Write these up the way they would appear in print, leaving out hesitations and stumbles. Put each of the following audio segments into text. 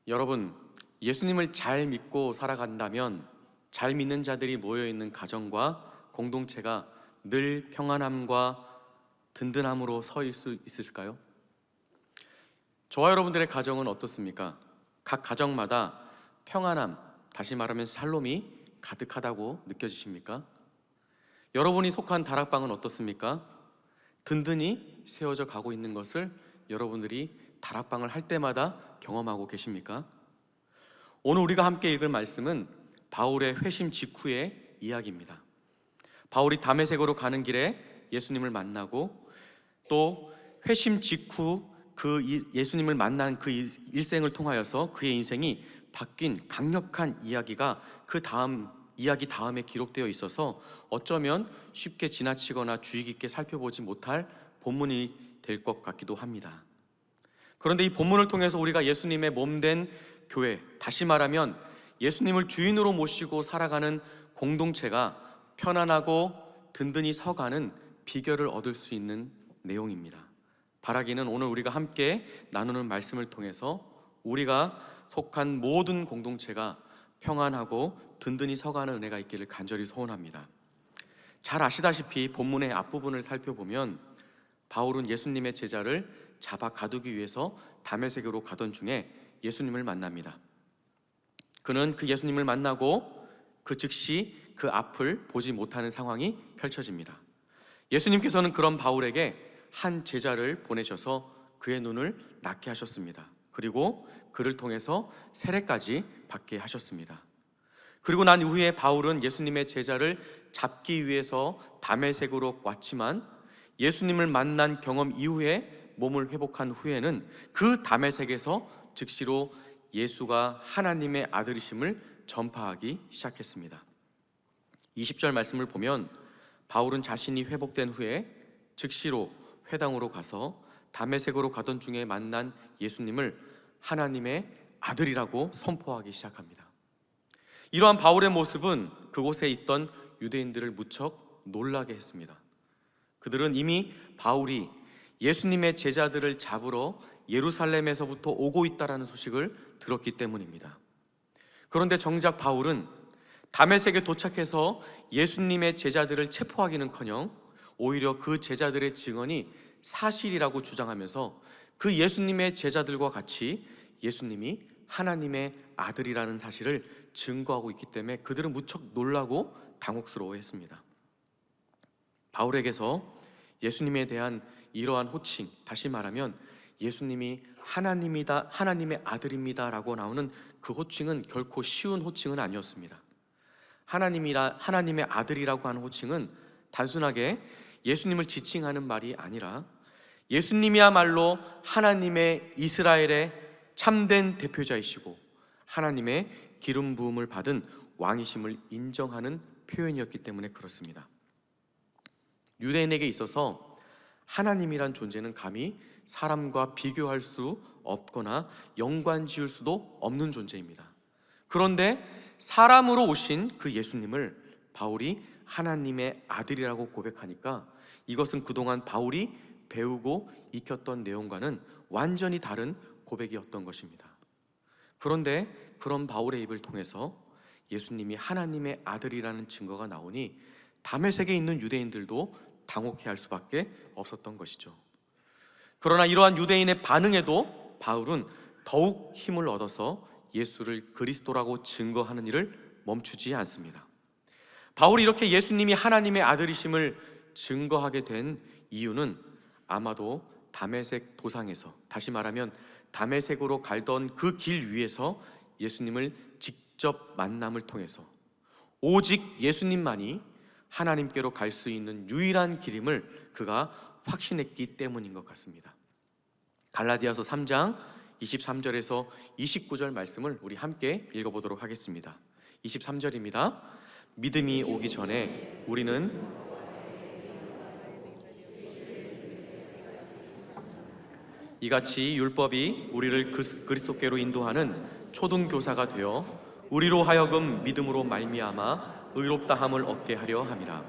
여러분, 예수님을 잘 믿고 살아간다면 잘 믿는 자들이 모여있는 가정과 공동체가 늘 평안함과 든든함으로 서일 수 있을까요? 저와 여러분들의 가정은 어떻습니까? 각 가정마다 평안함, 다시 말하면 샬롬이 가득하다고 느껴지십니까? 여러분이 속한 다락방은 어떻습니까? 든든히 세워져 가고 있는 것을 여러분들이 다락방을 할 때마다 경험하고 계십니까? 오늘 우리가 함께 읽을 말씀은 바울의 회심 직후의 이야기입니다. 바울이 다메섹으로 가는 길에 예수님을 만나고 또 회심 직후 예수님을 만난 그 일생을 통하여서 그의 인생이 바뀐 강력한 이야기가 그 다음 이야기 다음에 기록되어 있어서 어쩌면 쉽게 지나치거나 주의 깊게 살펴보지 못할 본문이 될 것 같기도 합니다. 그런데 이 본문을 통해서 우리가 예수님의 몸된 교회, 다시 말하면 예수님을 주인으로 모시고 살아가는 공동체가 편안하고 든든히 서가는 비결을 얻을 수 있는 내용입니다. 바라기는 오늘 우리가 함께 나누는 말씀을 통해서 우리가 속한 모든 공동체가 평안하고 든든히 서가는 은혜가 있기를 간절히 소원합니다. 잘 아시다시피 본문의 앞부분을 살펴보면 바울은 예수님의 제자를 잡아 가두기 위해서 다메섹으로 가던 중에 예수님을 만납니다. 그는 그 예수님을 만나고 그 즉시 그 앞을 보지 못하는 상황이 펼쳐집니다. 예수님께서는 그런 바울에게 한 제자를 보내셔서 그의 눈을 낫게 하셨습니다. 그리고 그를 통해서 세례까지 받게 하셨습니다. 그리고 난 이후에 바울은 예수님의 제자를 잡기 위해서 다메섹으로 왔지만 예수님을 만난 경험 이후에 몸을 회복한 후에는 그 다메섹에서 즉시로 예수가 하나님의 아들이심을 전파하기 시작했습니다. 20절 말씀을 보면 바울은 자신이 회복된 후에 즉시로 회당으로 가서 다메섹으로 가던 중에 만난 예수님을 하나님의 아들이라고 선포하기 시작합니다. 이러한 바울의 모습은 그곳에 있던 유대인들을 무척 놀라게 했습니다. 그들은 이미 바울이 예수님의 제자들을 잡으러 예루살렘에서부터 오고 있다는 소식을 들었기 때문입니다. 그런데 정작 바울은 다메섹에 도착해서 예수님의 제자들을 체포하기는커녕 오히려 그 제자들의 증언이 사실이라고 주장하면서 그 예수님의 제자들과 같이 예수님이 하나님의 아들이라는 사실을 증거하고 있기 때문에 그들은 무척 놀라고 당혹스러워했습니다. 바울에게서 예수님에 대한 이러한 호칭, 다시 말하면 예수님이 하나님이다, 하나님의 아들입니다 라고 나오는 그 호칭은 결코 쉬운 호칭은 아니었습니다. 하나님의 아들이라고 하는 호칭은 단순하게 예수님을 지칭하는 말이 아니라 예수님이야말로 하나님의 이스라엘의 참된 대표자이시고 하나님의 기름 부음을 받은 왕이심을 인정하는 표현이었기 때문에 그렇습니다. 유대인에게 있어서 하나님이란 존재는 감히 사람과 비교할 수 없거나 연관 지을 수도 없는 존재입니다. 그런데 사람으로 오신 그 예수님을 바울이 하나님의 아들이라고 고백하니까 이것은 그동안 바울이 배우고 익혔던 내용과는 완전히 다른 고백이었던 것입니다. 그런데 그런 바울의 입을 통해서 예수님이 하나님의 아들이라는 증거가 나오니 다메섹에 있는 유대인들도 당혹해할 수밖에 없었던 것이죠. 그러나 이러한 유대인의 반응에도 바울은 더욱 힘을 얻어서 예수를 그리스도라고 증거하는 일을 멈추지 않습니다. 바울이 이렇게 예수님이 하나님의 아들이심을 증거하게 된 이유는 아마도 다메섹 도상에서, 다시 말하면 다메섹으로 갈던 그 길 위에서 예수님을 직접 만남을 통해서 오직 예수님만이 하나님께로 갈 수 있는 유일한 길임을 그가 확신했기 때문인 것 같습니다. 갈라디아서 3장 23절에서 29절 말씀을 우리 함께 읽어보도록 하겠습니다. 23절입니다. 믿음이 오기 전에 우리는 이같이 율법이 우리를 그리스도께로 인도하는 초등교사가 되어 우리로 하여금 믿음으로 말미암아 의롭다함을 얻게 하려 함이라.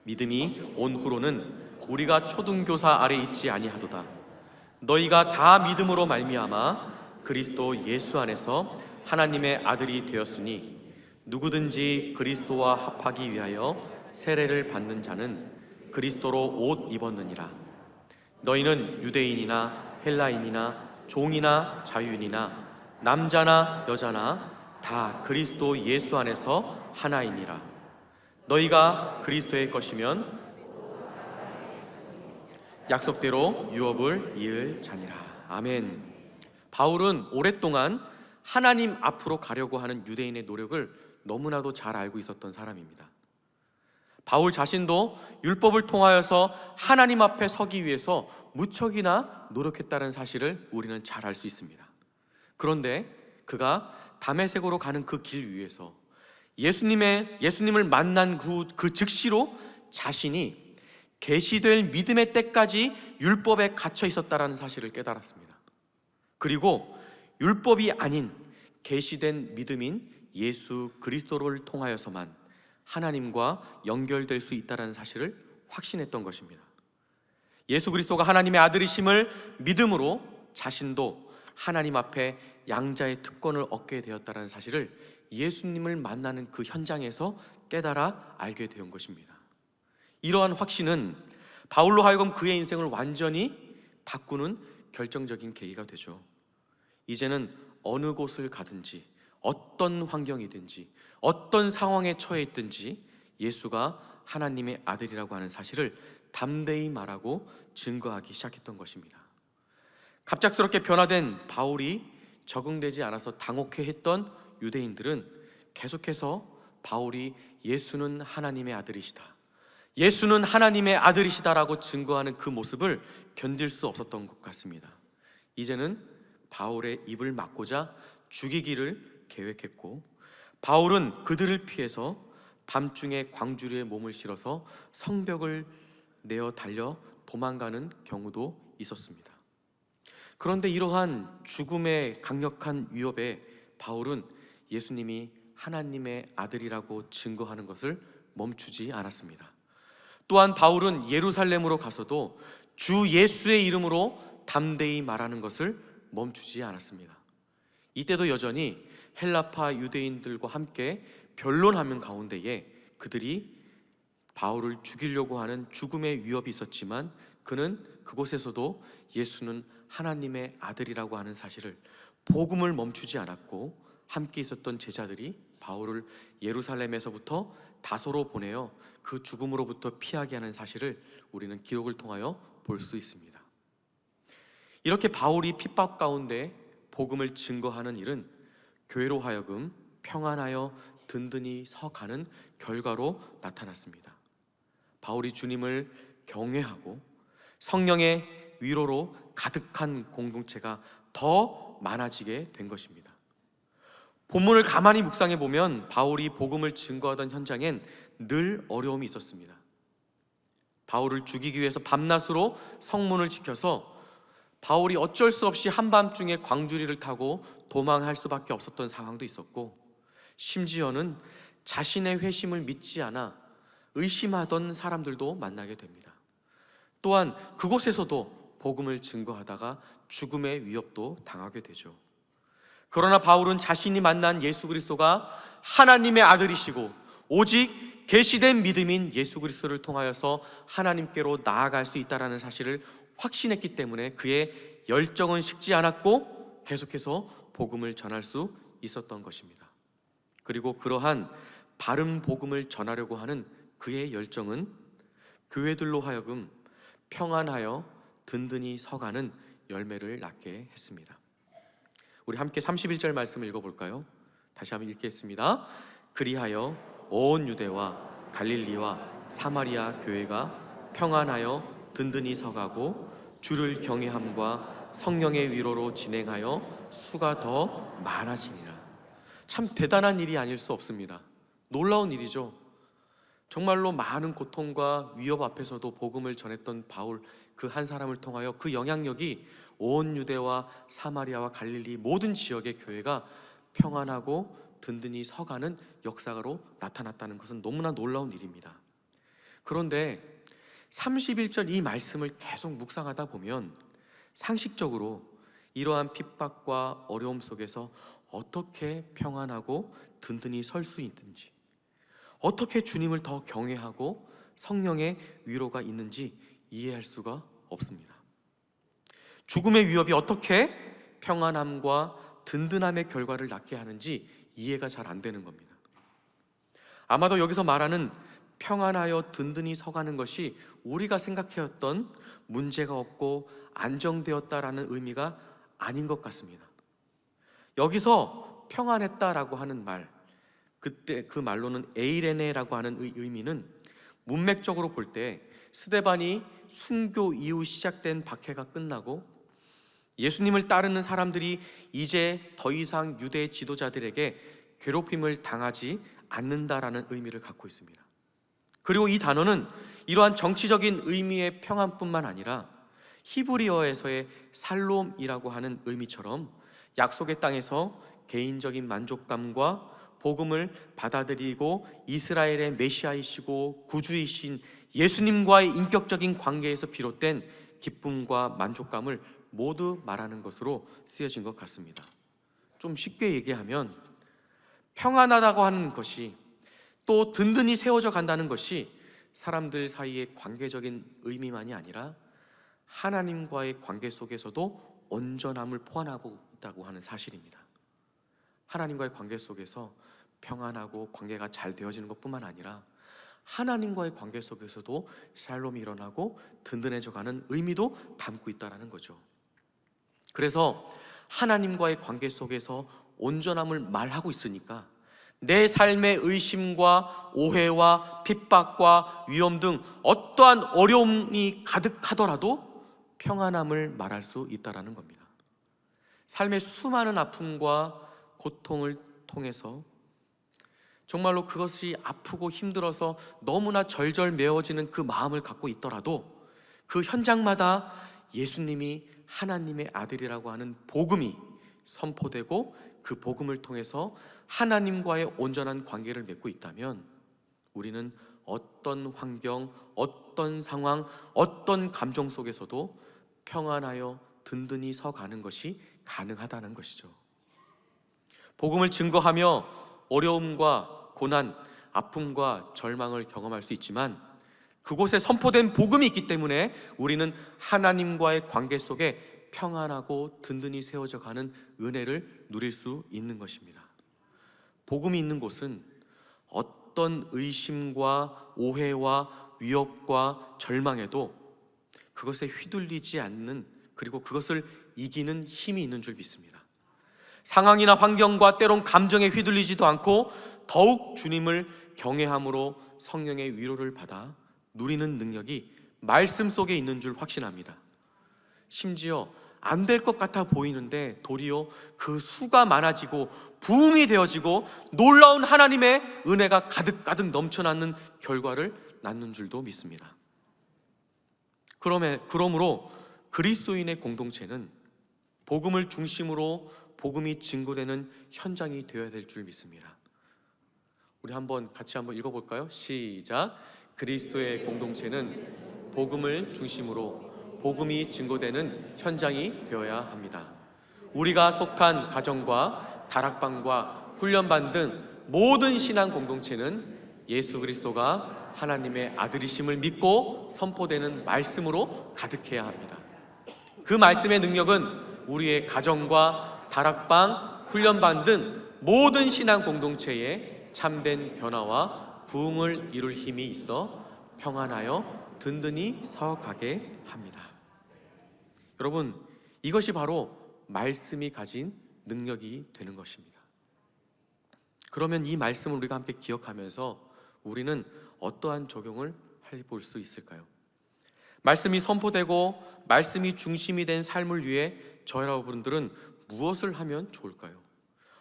믿음이 온 후로는 우리가 초등교사 아래 있지 아니하도다. 너희가 다 믿음으로 말미암아 그리스도 예수 안에서 하나님의 아들이 되었으니 누구든지 그리스도와 합하기 위하여 세례를 받는 자는 그리스도로 옷 입었느니라. 너희는 유대인이나 헬라인이나 종이나 자유인이나 남자나 여자나 다 그리스도 예수 안에서 하나이니라. 너희가 그리스도의 것이면 약속대로 유업을 이을 자니라. 아멘. 바울은 오랫동안 하나님 앞으로 가려고 하는 유대인의 노력을 너무나도 잘 알고 있었던 사람입니다. 바울 자신도 율법을 통하여서 하나님 앞에 서기 위해서 무척이나 노력했다는 사실을 우리는 잘 알 수 있습니다. 그런데 그가 다메섹으로 가는 그 길 위에서 예수님을 만난 그 즉시로 자신이 계시될 믿음의 때까지 율법에 갇혀 있었다는 사실을 깨달았습니다. 그리고 율법이 아닌 계시된 믿음인 예수 그리스도를 통하여서만 하나님과 연결될 수 있다는 사실을 확신했던 것입니다. 예수 그리스도가 하나님의 아들이심을 믿음으로 자신도 하나님 앞에 양자의 특권을 얻게 되었다는 사실을 예수님을 만나는 그 현장에서 깨달아 알게 된 것입니다. 이러한 확신은 바울로 하여금 그의 인생을 완전히 바꾸는 결정적인 계기가 되죠. 이제는 어느 곳을 가든지 어떤 환경이든지 어떤 상황에 처해 있든지 예수가 하나님의 아들이라고 하는 사실을 담대히 말하고 증거하기 시작했던 것입니다. 갑작스럽게 변화된 바울이 적응되지 않아서 당혹해했던 유대인들은 계속해서 바울이 예수는 하나님의 아들이시다, 예수는 하나님의 아들이시다라고 증거하는 그 모습을 견딜 수 없었던 것 같습니다. 이제는 바울의 입을 막고자 죽이기를 계획했고, 바울은 그들을 피해서 밤중에 광주리에 몸을 실어서 성벽을 내어 달려 도망가는 경우도 있었습니다. 그런데 이러한 죽음의 강력한 위협에 바울은 예수님이 하나님의 아들이라고 증거하는 것을 멈추지 않았습니다. 또한 바울은 예루살렘으로 가서도 주 예수의 이름으로 담대히 말하는 것을 멈추지 않았습니다. 이때도 여전히 헬라파 유대인들과 함께 변론하는 가운데에 그들이 바울을 죽이려고 하는 죽음의 위협이 있었지만 그는 그곳에서도 예수는 하나님의 아들이라고 하는 사실을, 복음을 멈추지 않았고, 함께 있었던 제자들이 바울을 예루살렘에서부터 다소로 보내어 그 죽음으로부터 피하게 하는 사실을 우리는 기록을 통하여 볼 수 있습니다. 이렇게 바울이 핍박 가운데 복음을 증거하는 일은 교회로 하여금 평안하여 든든히 서가는 결과로 나타났습니다. 바울이 주님을 경외하고 성령의 위로로 가득한 공동체가 더 많아지게 된 것입니다. 본문을 가만히 묵상해 보면 바울이 복음을 증거하던 현장엔 늘 어려움이 있었습니다. 바울을 죽이기 위해서 밤낮으로 성문을 지켜서 바울이 어쩔 수 없이 한밤중에 광주리를 타고 도망할 수밖에 없었던 상황도 있었고, 심지어는 자신의 회심을 믿지 않아 의심하던 사람들도 만나게 됩니다. 또한 그곳에서도 복음을 증거하다가 죽음의 위협도 당하게 되죠. 그러나 바울은 자신이 만난 예수 그리스도가 하나님의 아들이시고 오직 계시된 믿음인 예수 그리스도를 통하여서 하나님께로 나아갈 수 있다는 사실을 확신했기 때문에 그의 열정은 식지 않았고 계속해서 복음을 전할 수 있었던 것입니다. 그리고 그러한 바른 복음을 전하려고 하는 그의 열정은 교회들로 하여금 평안하여 든든히 서가는 열매를 낳게 했습니다. 우리 함께 31절 말씀을 읽어볼까요? 다시 한번 읽겠습니다. 그리하여 온 유대와 갈릴리와 사마리아 교회가 평안하여 든든히 서가고 주를 경외함과 성령의 위로로 진행하여 수가 더 많아지니라. 참 대단한 일이 아닐 수 없습니다. 놀라운 일이죠. 정말로 많은 고통과 위협 앞에서도 복음을 전했던 바울, 그 한 사람을 통하여 그 영향력이 온 유대와 사마리아와 갈릴리 모든 지역의 교회가 평안하고 든든히 서가는 역사로 나타났다는 것은 너무나 놀라운 일입니다. 그런데 31절 이 말씀을 계속 묵상하다 보면 상식적으로 이러한 핍박과 어려움 속에서 어떻게 평안하고 든든히 설 수 있는지, 어떻게 주님을 더 경외하고 성령의 위로가 있는지 이해할 수가 없습니다. 죽음의 위협이 어떻게 평안함과 든든함의 결과를 낳게 하는지 이해가 잘 안 되는 겁니다. 아마도 여기서 말하는 평안하여 든든히 서가는 것이 우리가 생각해왔던 문제가 없고 안정되었다라는 의미가 아닌 것 같습니다. 여기서 평안했다라고 하는 말, 그때 그 말로는 에이레네라고 하는 의미는 문맥적으로 볼 때 스데반이 순교 이후 시작된 박해가 끝나고 예수님을 따르는 사람들이 이제 더 이상 유대 지도자들에게 괴롭힘을 당하지 않는다라는 의미를 갖고 있습니다. 그리고 이 단어는 이러한 정치적인 의미의 평안뿐만 아니라 히브리어에서의 살롬이라고 하는 의미처럼 약속의 땅에서 개인적인 만족감과 복음을 받아들이고 이스라엘의 메시아이시고 구주이신 예수님과의 인격적인 관계에서 비롯된 기쁨과 만족감을 모두 말하는 것으로 쓰여진 것 같습니다. 좀 쉽게 얘기하면 평안하다고 하는 것이, 또 든든히 세워져 간다는 것이 사람들 사이의 관계적인 의미만이 아니라 하나님과의 관계 속에서도 온전함을 포함하고 있다고 하는 사실입니다. 하나님과의 관계 속에서 평안하고 관계가 잘 되어지는 것뿐만 아니라 하나님과의 관계 속에서도 샬롬이 일어나고 든든해져 가는 의미도 담고 있다는 거죠. 그래서 하나님과의 관계 속에서 온전함을 말하고 있으니까 내 삶의 의심과 오해와 핍박과 위험 등 어떠한 어려움이 가득하더라도 평안함을 말할 수 있다는 겁니다. 삶의 수많은 아픔과 고통을 통해서 정말로 그것이 아프고 힘들어서 너무나 절절매어지는 그 마음을 갖고 있더라도 그 현장마다 예수님이 하나님의 아들이라고 하는 복음이 선포되고 그 복음을 통해서 하나님과의 온전한 관계를 맺고 있다면 우리는 어떤 환경, 어떤 상황, 어떤 감정 속에서도 평안하여 든든히 서가는 것이 가능하다는 것이죠. 복음을 증거하며 어려움과 고난, 아픔과 절망을 경험할 수 있지만 그곳에 선포된 복음이 있기 때문에 우리는 하나님과의 관계 속에 평안하고 든든히 세워져 가는 은혜를 누릴 수 있는 것입니다. 복음이 있는 곳은 어떤 의심과 오해와 위협과 절망에도 그것에 휘둘리지 않는, 그리고 그것을 이기는 힘이 있는 줄 믿습니다. 상황이나 환경과 때론 감정에 휘둘리지도 않고 더욱 주님을 경외함으로 성령의 위로를 받아 누리는 능력이 말씀 속에 있는 줄 확신합니다. 심지어 안 될 것 같아 보이는데 도리어 그 수가 많아지고 부흥이 되어지고 놀라운 하나님의 은혜가 가득가득 넘쳐나는 결과를 낳는 줄도 믿습니다. 그러므로 그리스도인의 공동체는 복음을 중심으로 복음이 증거되는 현장이 되어야 될 줄 믿습니다. 우리 같이 한번 읽어볼까요? 시작. 그리스도의 공동체는 복음을 중심으로 복음이 증거되는 현장이 되어야 합니다. 우리가 속한 가정과 다락방과 훈련반 등 모든 신앙 공동체는 예수 그리스도가 하나님의 아들이심을 믿고 선포되는 말씀으로 가득해야 합니다. 그 말씀의 능력은 우리의 가정과 다락방, 훈련반 등 모든 신앙 공동체에 참된 변화와 부흥을 이룰 힘이 있어 평안하여 든든히 서가게 합니다. 여러분, 이것이 바로 말씀이 가진 능력이 되는 것입니다. 그러면 이 말씀을 우리가 함께 기억하면서 우리는 어떠한 적용을 해볼 수 있을까요? 말씀이 선포되고 말씀이 중심이 된 삶을 위해 저와 여러분들은 무엇을 하면 좋을까요?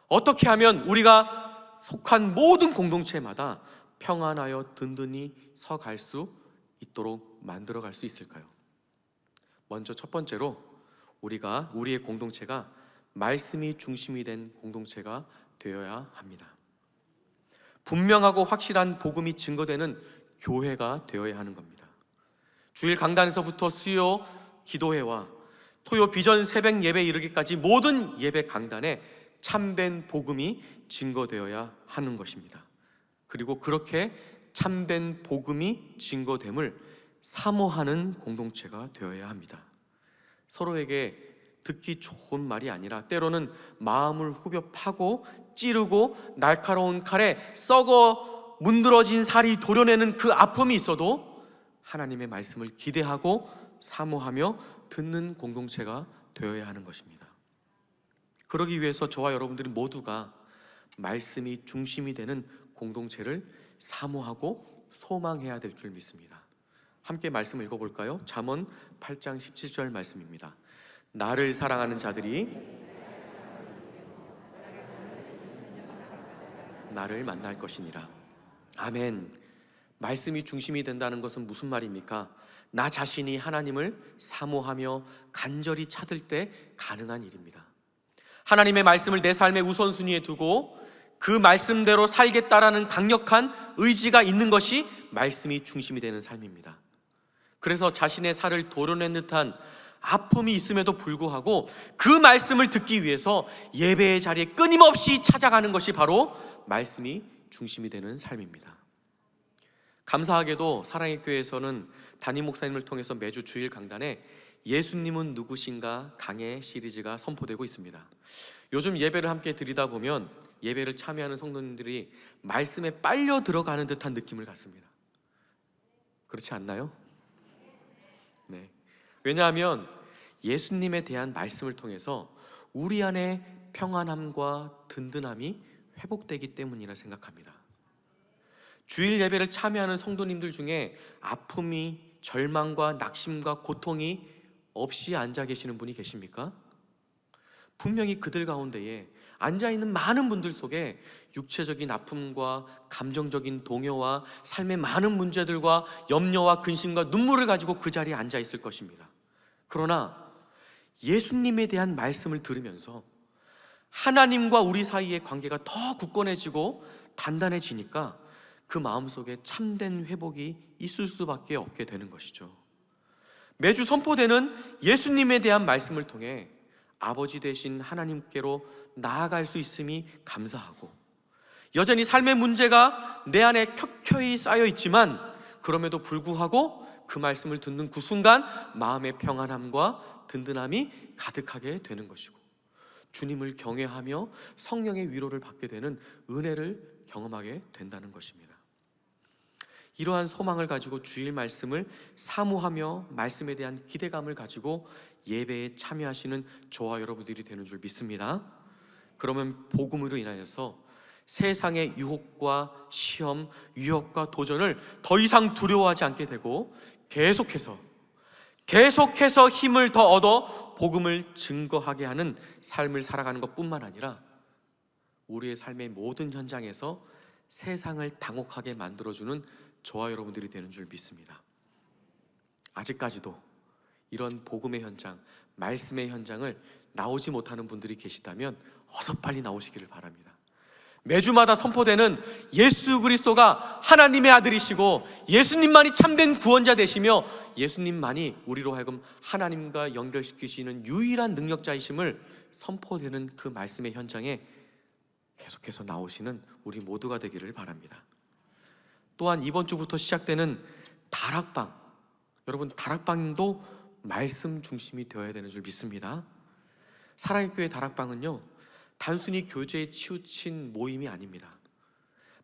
어떻게 하면 우리가 속한 모든 공동체마다 평안하여 든든히 서갈 수 있도록 만들어갈 수 있을까요? 먼저 첫 번째로 우리의 공동체가 말씀이 중심이 된 공동체가 되어야 합니다. 분명하고 확실한 복음이 증거되는 교회가 되어야 하는 겁니다. 주일 강단에서부터 수요 기도회와 토요 비전 새벽 예배 이르기까지 모든 예배 강단에 참된 복음이 증거되어야 하는 것입니다. 그리고 그렇게 참된 복음이 증거됨을 사모하는 공동체가 되어야 합니다. 서로에게 듣기 좋은 말이 아니라 때로는 마음을 후벼 파고 찌르고 날카로운 칼에 썩어 문드러진 살이 도려내는 그 아픔이 있어도 하나님의 말씀을 기대하고 사모하며 듣는 공동체가 되어야 하는 것입니다. 그러기 위해서 저와 여러분들이 모두가 말씀이 중심이 되는 공동체를 사모하고 소망해야 될 줄 믿습니다. 함께 말씀 읽어볼까요? 잠언 8장 17절 말씀입니다. 나를 사랑하는 자들이 나를 만날 것이니라. 아멘. 말씀이 중심이 된다는 것은 무슨 말입니까? 나 자신이 하나님을 사모하며 간절히 찾을 때 가능한 일입니다. 하나님의 말씀을 내 삶의 우선순위에 두고 그 말씀대로 살겠다라는 강력한 의지가 있는 것이 말씀이 중심이 되는 삶입니다. 그래서 자신의 살을 도려낸 듯한 아픔이 있음에도 불구하고 그 말씀을 듣기 위해서 예배의 자리에 끊임없이 찾아가는 것이 바로 말씀이 중심이 되는 삶입니다. 감사하게도 사랑의 교회에서는 담임 목사님을 통해서 매주 주일 강단에 예수님은 누구신가 강해 시리즈가 선포되고 있습니다. 요즘 예배를 함께 드리다 보면 예배를 참여하는 성도님들이 말씀에 빨려 들어가는 듯한 느낌을 갖습니다. 그렇지 않나요? 네. 왜냐하면 예수님에 대한 말씀을 통해서 우리 안에 평안함과 든든함이 회복되기 때문이라 생각합니다. 주일 예배를 참여하는 성도님들 중에 아픔이, 절망과 낙심과 고통이 없이 앉아 계시는 분이 계십니까? 분명히 그들 가운데에 앉아있는 많은 분들 속에 육체적인 아픔과 감정적인 동요와 삶의 많은 문제들과 염려와 근심과 눈물을 가지고 그 자리에 앉아 있을 것입니다. 그러나 예수님에 대한 말씀을 들으면서 하나님과 우리 사이의 관계가 더 굳건해지고 단단해지니까 그 마음속에 참된 회복이 있을 수밖에 없게 되는 것이죠. 매주 선포되는 예수님에 대한 말씀을 통해 아버지 되신 하나님께로 나아갈 수 있음이 감사하고, 여전히 삶의 문제가 내 안에 켜켜이 쌓여 있지만 그럼에도 불구하고 그 말씀을 듣는 그 순간 마음의 평안함과 든든함이 가득하게 되는 것이고, 주님을 경외하며 성령의 위로를 받게 되는 은혜를 경험하게 된다는 것입니다. 이러한 소망을 가지고 주일 말씀을 사모하며 말씀에 대한 기대감을 가지고 예배에 참여하시는 저와 여러분들이 되는 줄 믿습니다. 그러면 복음으로 인하여서 세상의 유혹과 시험, 위협과 도전을 더 이상 두려워하지 않게 되고 계속해서 힘을 더 얻어 복음을 증거하게 하는 삶을 살아가는 것뿐만 아니라 우리의 삶의 모든 현장에서 세상을 당혹하게 만들어주는 저와 여러분들이 되는 줄 믿습니다. 아직까지도 이런 복음의 현장, 말씀의 현장을 나오지 못하는 분들이 계시다면 어서 빨리 나오시기를 바랍니다. 매주마다 선포되는 예수 그리스도가 하나님의 아들이시고 예수님만이 참된 구원자 되시며 예수님만이 우리로 하여금 하나님과 연결시키시는 유일한 능력자이심을 선포되는 그 말씀의 현장에 계속해서 나오시는 우리 모두가 되기를 바랍니다. 또한 이번 주부터 시작되는 다락방, 여러분 다락방도 말씀 중심이 되어야 되는 줄 믿습니다. 사랑의 교회 다락방은요, 단순히 교제에 치우친 모임이 아닙니다.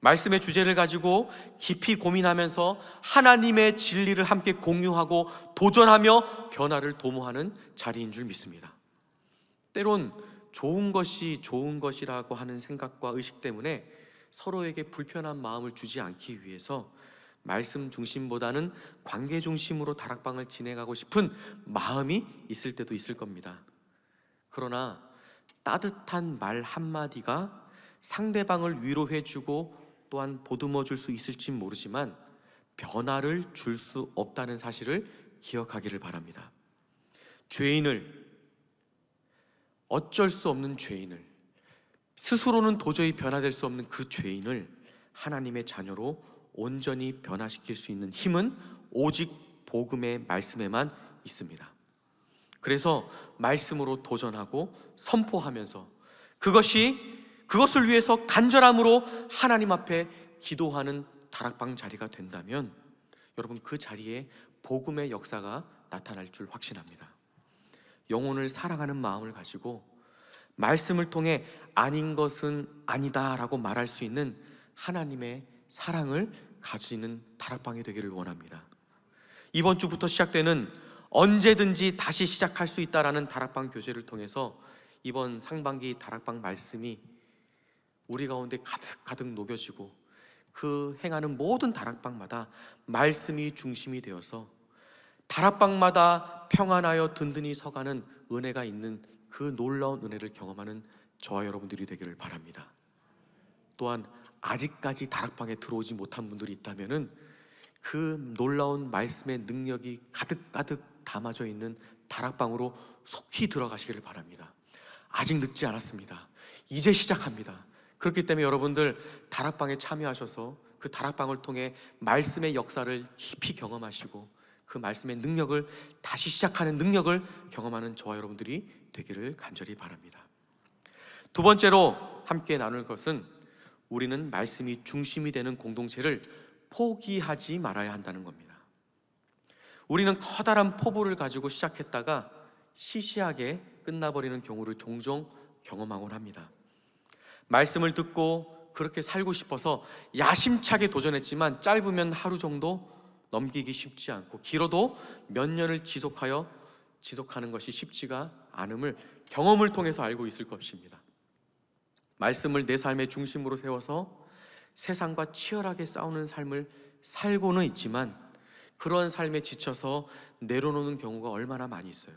말씀의 주제를 가지고 깊이 고민하면서 하나님의 진리를 함께 공유하고 도전하며 변화를 도모하는 자리인 줄 믿습니다. 때론 좋은 것이 좋은 것이라고 하는 생각과 의식 때문에 서로에게 불편한 마음을 주지 않기 위해서 말씀 중심보다는 관계 중심으로 다락방을 진행하고 싶은 마음이 있을 때도 있을 겁니다. 그러나 따뜻한 말 한마디가 상대방을 위로해주고 또한 보듬어줄 수 있을지 모르지만 변화를 줄 수 없다는 사실을 기억하기를 바랍니다. 어쩔 수 없는 죄인을, 스스로는 도저히 변화될 수 없는 그 죄인을 하나님의 자녀로 온전히 변화시킬 수 있는 힘은 오직 복음의 말씀에만 있습니다. 그래서 말씀으로 도전하고 선포하면서 그것을 위해서 간절함으로 하나님 앞에 기도하는 다락방 자리가 된다면 여러분, 그 자리에 복음의 역사가 나타날 줄 확신합니다. 영혼을 사랑하는 마음을 가지고 말씀을 통해 아닌 것은 아니다 라고 말할 수 있는 하나님의 사랑을 가지는 다락방이 되기를 원합니다. 이번 주부터 시작되는 언제든지 다시 시작할 수 있다라는 다락방 교제를 통해서 이번 상반기 다락방 말씀이 우리 가운데 가득 녹여지고 그 행하는 모든 다락방마다 말씀이 중심이 되어서 다락방마다 평안하여 든든히 서가는 은혜가 있는 그 놀라운 은혜를 경험하는 저와 여러분들이 되기를 바랍니다. 또한 아직까지 다락방에 들어오지 못한 분들이 있다면은 그 놀라운 말씀의 능력이 가득 담아져 있는 다락방으로 속히 들어가시기를 바랍니다. 아직 늦지 않았습니다. 이제 시작합니다. 그렇기 때문에 여러분들 다락방에 참여하셔서 그 다락방을 통해 말씀의 역사를 깊이 경험하시고 그 말씀의 능력을 다시 시작하는 능력을 경험하는 저와 여러분들이 되기를 간절히 바랍니다. 두 번째로 함께 나눌 것은 우리는 말씀이 중심이 되는 공동체를 포기하지 말아야 한다는 겁니다. 우리는 커다란 포부를 가지고 시작했다가 시시하게 끝나버리는 경우를 종종 경험하곤 합니다. 말씀을 듣고 그렇게 살고 싶어서 야심차게 도전했지만 짧으면 하루 정도 넘기기 쉽지 않고 길어도 몇 년을 지속하는 것이 쉽지가 않음을 경험을 통해서 알고 있을 것입니다. 말씀을 내 삶의 중심으로 세워서 세상과 치열하게 싸우는 삶을 살고는 있지만 그런 삶에 지쳐서 내려놓는 경우가 얼마나 많이 있어요.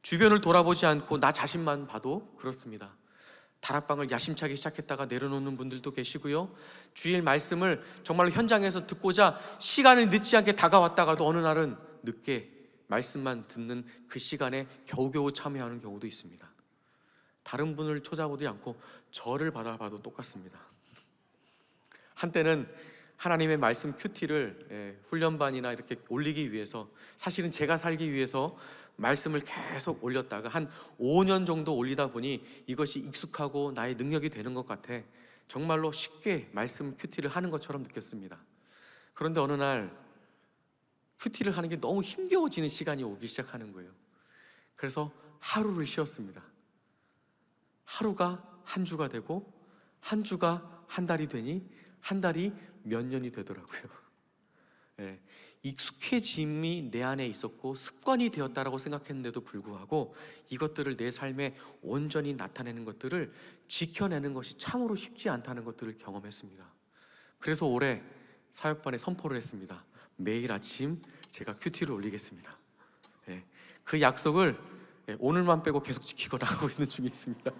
주변을 돌아보지 않고 나 자신만 봐도 그렇습니다. 다락방을 야심차게 시작했다가 내려놓는 분들도 계시고요, 주일 말씀을 정말로 현장에서 듣고자 시간을 늦지 않게 다가왔다가도 어느 날은 늦게 말씀만 듣는 그 시간에 겨우겨우 참여하는 경우도 있습니다. 다른 분을 찾아보지 않고 저를 바라봐도 똑같습니다. 한때는 하나님의 말씀 큐티를 훈련반이나 이렇게 올리기 위해서, 사실은 제가 살기 위해서 말씀을 계속 올렸다가 한 5년 정도 올리다 보니 이것이 익숙하고 나의 능력이 되는 것 같아 정말로 쉽게 말씀 큐티를 하는 것처럼 느꼈습니다. 그런데 어느 날 큐티를 하는 게 너무 힘겨워지는 시간이 오기 시작하는 거예요. 그래서 하루를 쉬었습니다. 하루가 한 주가 되고 한 주가 한 달이 되니 한 달이 몇 년이 되더라고요. 익숙해짐이 내 안에 있었고 습관이 되었다라고 생각했는데도 불구하고 이것들을 내 삶에 온전히 나타내는 것들을 지켜내는 것이 참으로 쉽지 않다는 것들을 경험했습니다. 그래서 올해 사역반에 선포를 했습니다. 매일 아침 제가 큐티를 올리겠습니다. 그 약속을 오늘만 빼고 계속 지키고 나가고 있는 중에 있습니다.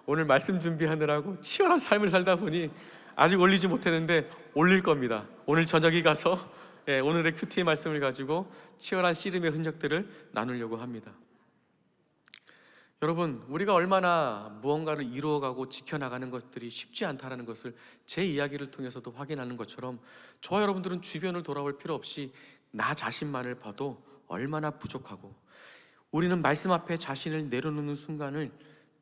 오늘 말씀 준비하느라고 치열한 삶을 살다 보니 아직 올리지 못했는데 올릴 겁니다. 오늘 저녁에 가서 오늘의 큐티의 말씀을 가지고 치열한 씨름의 흔적들을 나누려고 합니다. 여러분, 우리가 얼마나 무언가를 이루어가고 지켜나가는 것들이 쉽지 않다는 것을 제 이야기를 통해서도 확인하는 것처럼 저와 여러분들은 주변을 돌아볼 필요 없이 나 자신만을 봐도 얼마나 부족하고 우리는 말씀 앞에 자신을 내려놓는 순간을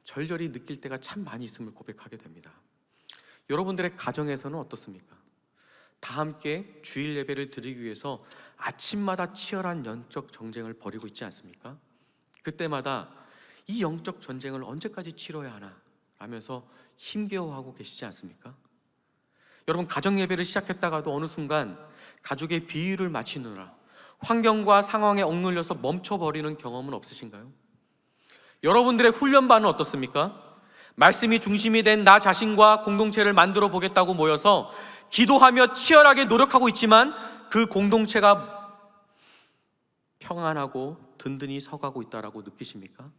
절절히 느낄 때가 참 많이 있음을 고백하게 됩니다. 여러분들의 가정에서는 어떻습니까? 다 함께 주일 예배를 드리기 위해서 아침마다 치열한 영적 전쟁을 벌이고 있지 않습니까? 그때마다 이 영적 전쟁을 언제까지 치러야 하나 라면서 힘겨워하고 계시지 않습니까? 여러분, 가정 예배를 시작했다가도 어느 순간 가족의 비유를 맞추느라 환경과 상황에 억눌려서 멈춰버리는 경험은 없으신가요? 여러분들의 훈련반은 어떻습니까? 말씀이 중심이 된 나 자신과 공동체를 만들어 보겠다고 모여서 기도하며 치열하게 노력하고 있지만 그 공동체가 평안하고 든든히 서가고 있다라고 느끼십니까?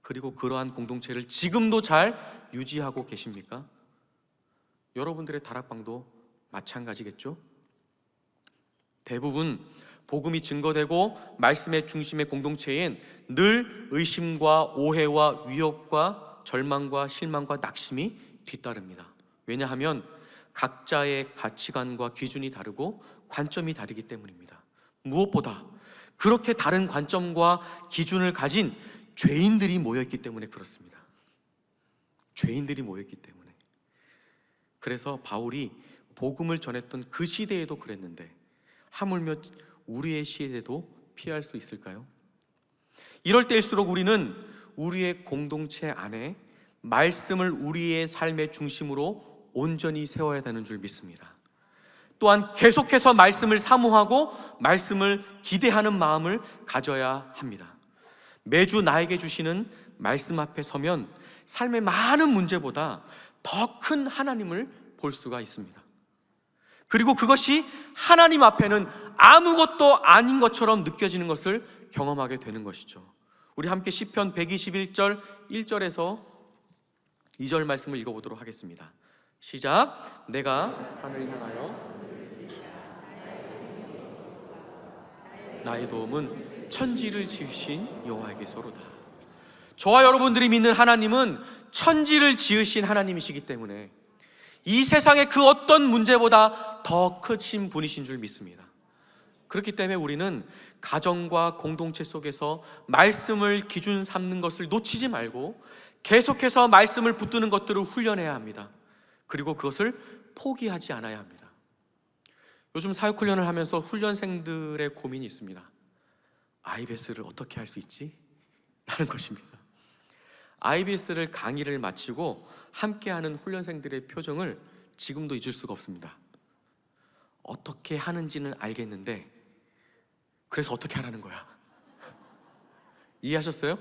그리고 그러한 공동체를 지금도 잘 유지하고 계십니까? 여러분들의 다락방도 마찬가지겠죠? 대부분 복음이 증거되고 말씀의 중심의 공동체엔 늘 의심과 오해와 위협과 절망과 실망과 낙심이 뒤따릅니다. 왜냐하면 각자의 가치관과 기준이 다르고 관점이 다르기 때문입니다. 무엇보다 그렇게 다른 관점과 기준을 가진 죄인들이 모여있기 때문에 그렇습니다. 죄인들이 모였기 때문에. 그래서 바울이 복음을 전했던 그 시대에도 그랬는데 하물며 우리의 시대에도 피할 수 있을까요? 이럴 때일수록 우리는 우리의 공동체 안에 말씀을 우리의 삶의 중심으로 온전히 세워야 되는 줄 믿습니다. 또한 계속해서 말씀을 사모하고 말씀을 기대하는 마음을 가져야 합니다. 매주 나에게 주시는 말씀 앞에 서면 삶의 많은 문제보다 더 큰 하나님을 볼 수가 있습니다. 그리고 그것이 하나님 앞에는 아무것도 아닌 것처럼 느껴지는 것을 경험하게 되는 것이죠. 우리 함께 시편 121절 1절에서 2절 말씀을 읽어보도록 하겠습니다. 시작. 내가 산을 향하여 나의 도움은 천지를 지으신 여호와에게서로다. 저와 여러분들이 믿는 하나님은 천지를 지으신 하나님이시기 때문에 이 세상의 그 어떤 문제보다 더 크신 분이신 줄 믿습니다. 그렇기 때문에 우리는 가정과 공동체 속에서 말씀을 기준 삼는 것을 놓치지 말고 계속해서 말씀을 붙드는 것들을 훈련해야 합니다. 그리고 그것을 포기하지 않아야 합니다. 요즘 사역훈련을 하면서 훈련생들의 고민이 있습니다. IBS를 어떻게 할 수 있지? 라는 것입니다. IBS를 강의를 마치고 함께하는 훈련생들의 표정을 지금도 잊을 수가 없습니다. 어떻게 하는지는 알겠는데 그래서 어떻게 하라는 거야? 이해하셨어요?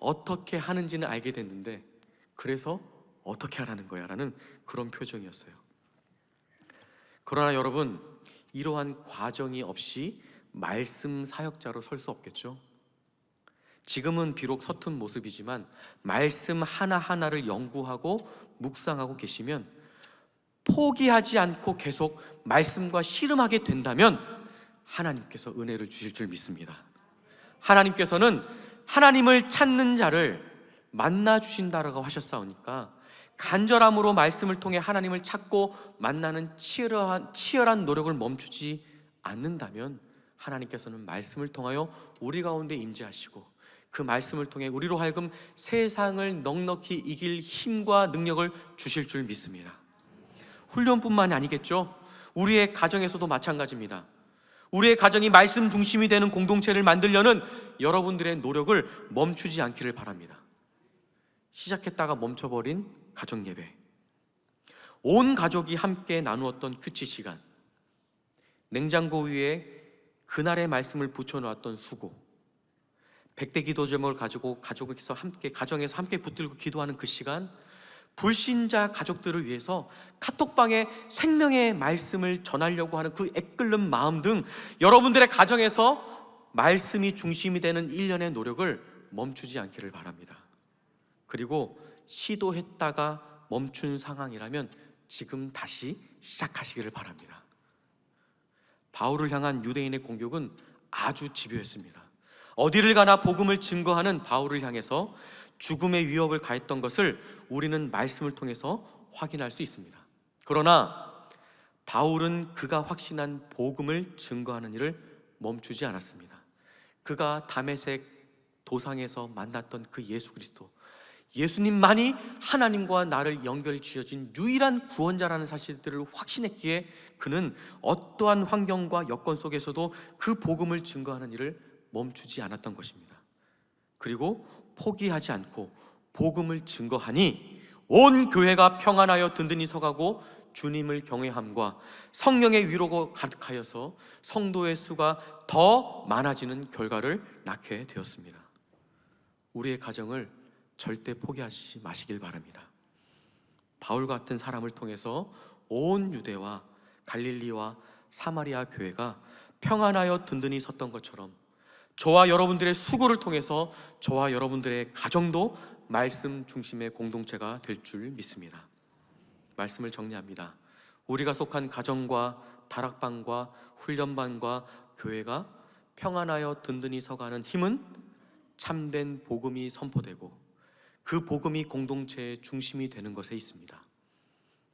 어떻게 하는지는 알게 됐는데 그래서 어떻게 하라는 거야? 라는 그런 표정이었어요. 그러나 여러분, 이러한 과정이 없이 말씀 사역자로 설 수 없겠죠? 지금은 비록 서툰 모습이지만 말씀 하나하나를 연구하고 묵상하고 계시면 포기하지 않고 계속 말씀과 씨름하게 된다면 하나님께서 은혜를 주실 줄 믿습니다. 하나님께서는 하나님을 찾는 자를 만나 주신다라고 하셨사오니까 간절함으로 말씀을 통해 하나님을 찾고 만나는 치열한 노력을 멈추지 않는다면 하나님께서는 말씀을 통하여 우리 가운데 임재하시고 그 말씀을 통해 우리로 하여금 세상을 넉넉히 이길 힘과 능력을 주실 줄 믿습니다. 훈련뿐만이 아니겠죠. 우리의 가정에서도 마찬가지입니다. 우리의 가정이 말씀 중심이 되는 공동체를 만들려는 여러분들의 노력을 멈추지 않기를 바랍니다. 시작했다가 멈춰버린 가정 예배, 온 가족이 함께 나누었던 큐티 시간, 냉장고 위에 그날의 말씀을 붙여놓았던 수고, 100대 기도 제목을 가지고 가정에서 함께 붙들고 기도하는 그 시간, 불신자 가족들을 위해서 카톡방에 생명의 말씀을 전하려고 하는 그 애끓는 마음 등 여러분들의 가정에서 말씀이 중심이 되는 일련의 노력을 멈추지 않기를 바랍니다. 그리고 시도했다가 멈춘 상황이라면 지금 다시 시작하시기를 바랍니다. 바울을 향한 유대인의 공격은 아주 집요했습니다. 어디를 가나 복음을 증거하는 바울을 향해서 죽음의 위협을 가했던 것을 우리는 말씀을 통해서 확인할 수 있습니다. 그러나 바울은 그가 확신한 복음을 증거하는 일을 멈추지 않았습니다. 그가 다메섹 도상에서 만났던 그 예수 그리스도, 예수님만이 하나님과 나를 연결 지어진 유일한 구원자라는 사실들을 확신했기에 그는 어떠한 환경과 여건 속에서도 그 복음을 증거하는 일을 멈추지 않았던 것입니다. 그리고 포기하지 않고 복음을 증거하니 온 교회가 평안하여 든든히 서가고 주님을 경외함과 성령의 위로가 가득하여서 성도의 수가 더 많아지는 결과를 낳게 되었습니다. 우리의 가정을 절대 포기하지 마시길 바랍니다. 바울 같은 사람을 통해서 온 유대와 갈릴리와 사마리아 교회가 평안하여 든든히 섰던 것처럼 저와 여러분들의 수고를 통해서 저와 여러분들의 가정도 말씀 중심의 공동체가 될 줄 믿습니다. 말씀을 정리합니다. 우리가 속한 가정과 다락방과 훈련반과 교회가 평안하여 든든히 서가는 힘은 참된 복음이 선포되고 그 복음이 공동체의 중심이 되는 것에 있습니다.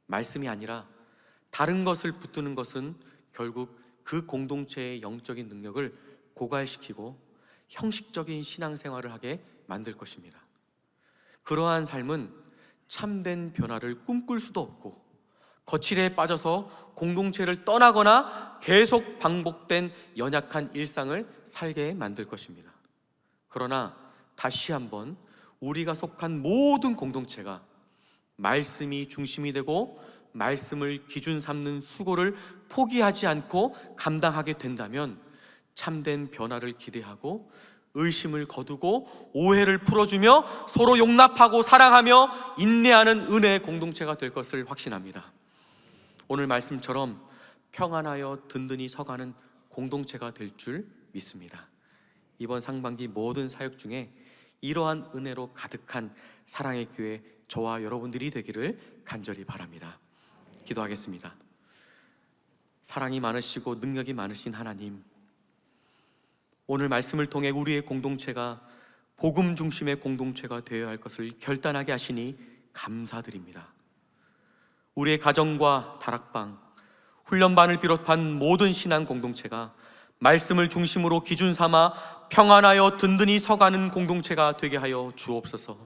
말씀이 아니라 다른 것을 붙드는 것은 결국 그 공동체의 영적인 능력을 고갈시키고 형식적인 신앙생활을 하게 만들 것입니다. 그러한 삶은 참된 변화를 꿈꿀 수도 없고 거칠에 빠져서 공동체를 떠나거나 계속 반복된 연약한 일상을 살게 만들 것입니다. 그러나 다시 한번 우리가 속한 모든 공동체가 말씀이 중심이 되고 말씀을 기준 삼는 수고를 포기하지 않고 감당하게 된다면 참된 변화를 기대하고 의심을 거두고 오해를 풀어주며 서로 용납하고 사랑하며 인내하는 은혜의 공동체가 될 것을 확신합니다. 오늘 말씀처럼 평안하여 든든히 서가는 공동체가 될 줄 믿습니다. 이번 상반기 모든 사역 중에 이러한 은혜로 가득한 사랑의 교회 저와 여러분들이 되기를 간절히 바랍니다. 기도하겠습니다. 사랑이 많으시고 능력이 많으신 하나님, 오늘 말씀을 통해 우리의 공동체가 복음 중심의 공동체가 되어야 할 것을 결단하게 하시니 감사드립니다. 우리의 가정과 다락방, 훈련반을 비롯한 모든 신앙 공동체가 말씀을 중심으로 기준 삼아 평안하여 든든히 서가는 공동체가 되게 하여 주옵소서.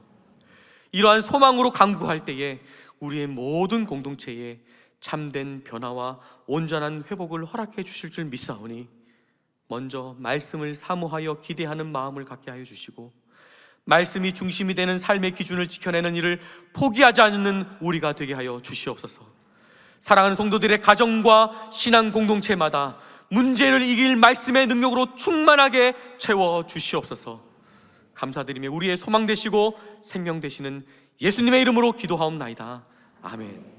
이러한 소망으로 강구할 때에 우리의 모든 공동체에 참된 변화와 온전한 회복을 허락해 주실 줄 믿사오니 먼저 말씀을 사모하여 기대하는 마음을 갖게 하여 주시고 말씀이 중심이 되는 삶의 기준을 지켜내는 일을 포기하지 않는 우리가 되게 하여 주시옵소서. 사랑하는 성도들의 가정과 신앙 공동체마다 문제를 이길 말씀의 능력으로 충만하게 채워 주시옵소서. 감사드리며 우리의 소망 되시고 생명 되시는 예수님의 이름으로 기도하옵나이다. 아멘.